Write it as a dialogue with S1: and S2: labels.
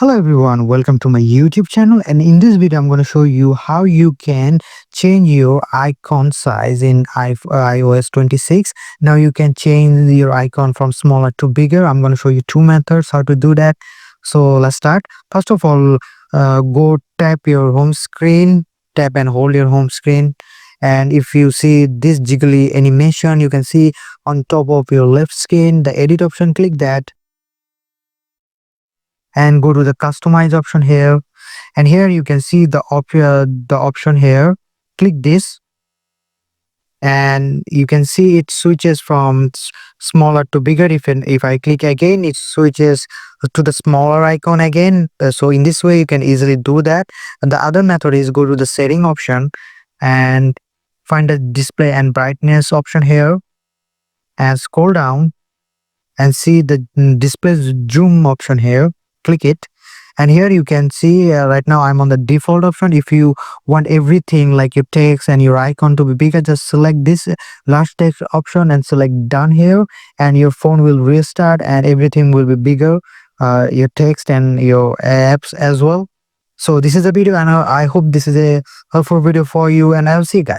S1: Hello everyone, welcome to my YouTube channel, and in this video I'm going to show you how you can change your icon size in iOS 26. Now you can change your icon from smaller to bigger. I'm going to show you two methods how to do that. So let's start. First of all, go tap your home screen, tap and hold your home screen, and if you see this jiggly animation, you can see on top of your left screen the edit option. Click that and go to the customize option here, and here you can see the option here. Click this and you can see it switches from smaller to bigger. If I click again, it switches to the smaller icon again. So in this way you can easily do that. And the other method is go to the setting option and find the display and brightness option here, and scroll down and see the display zoom option here. Click it, and here you can see right now I'm on the default option. If you want everything like your text and your icon to be bigger, just select this large text option and select done here, and your phone will restart and everything will be bigger, your text and your apps as well. So this is a video, and I hope this is a helpful video for you, and I'll see you guys.